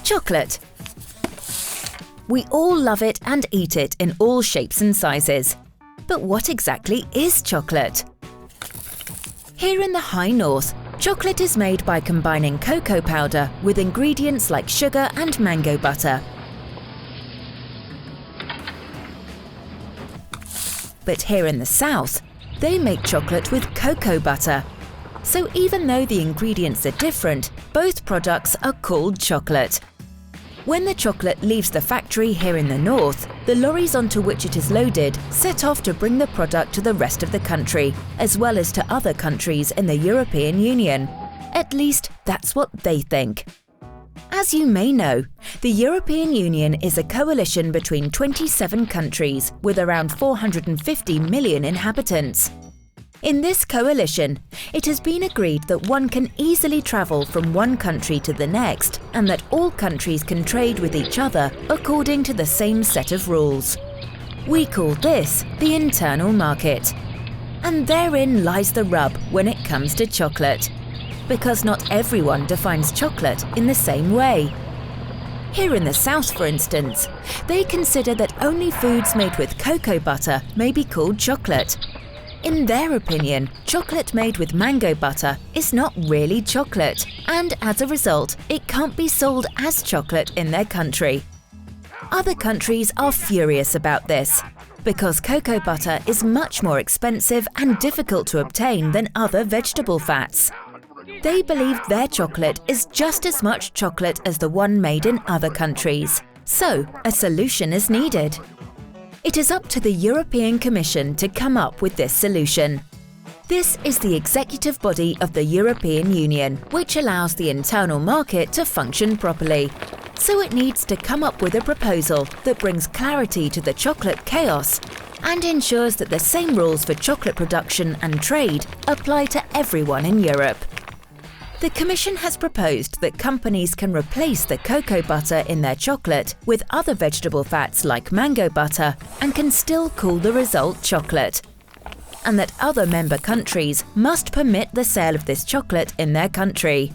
Chocolate. We all love it and eat it in all shapes and sizes. But what exactly is chocolate? Here in the high north, chocolate is made by combining cocoa powder with ingredients like sugar and mango butter. But here in the south, they make chocolate with cocoa butter. So even though the ingredients are different, both products are called chocolate. When the chocolate leaves the factory here in the north, the lorries onto which it is loaded set off to bring the product to the rest of the country, as well as to other countries in the European Union. At least, that's what they think. As you may know, the European Union is a coalition between 27 countries with around 450 million inhabitants. In this coalition, it has been agreed that one can easily travel from one country to the next and that all countries can trade with each other according to the same set of rules. We call this the internal market. And therein lies the rub when it comes to chocolate. Because not everyone defines chocolate in the same way. Here in the South, for instance, they consider that only foods made with cocoa butter may be called chocolate. In their opinion, chocolate made with mango butter is not really chocolate, and as a result, it can't be sold as chocolate in their country. Other countries are furious about this, because cocoa butter is much more expensive and difficult to obtain than other vegetable fats. They believe their chocolate is just as much chocolate as the one made in other countries. So, a solution is needed. It is up to the European Commission to come up with this solution. This is the executive body of the European Union, which allows the internal market to function properly. So it needs to come up with a proposal that brings clarity to the chocolate chaos and ensures that the same rules for chocolate production and trade apply to everyone in Europe. The Commission has proposed that companies can replace the cocoa butter in their chocolate with other vegetable fats like mango butter and can still call the result chocolate. And that other member countries must permit the sale of this chocolate in their country.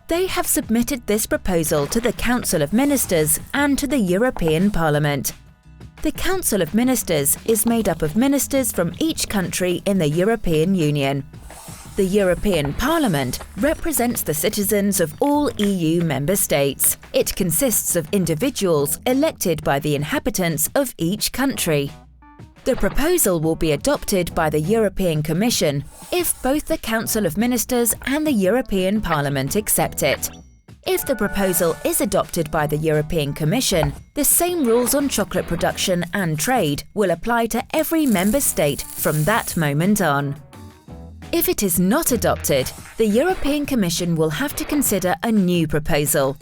They have submitted this proposal to the Council of Ministers and to the European Parliament. The Council of Ministers is made up of ministers from each country in the European Union. The European Parliament represents the citizens of all EU member states. It consists of individuals elected by the inhabitants of each country. The proposal will be adopted by the European Commission if both the Council of Ministers and the European Parliament accept it. If the proposal is adopted by the European Commission, the same rules on chocolate production and trade will apply to every member state from that moment on. If it is not adopted, the European Commission will have to consider a new proposal.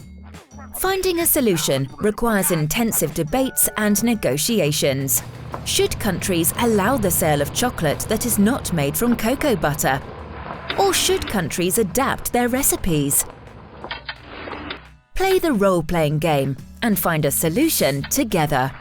Finding a solution requires intensive debates and negotiations. Should countries allow the sale of chocolate that is not made from cocoa butter? Or should countries adapt their recipes? Play the role-playing game and find a solution together.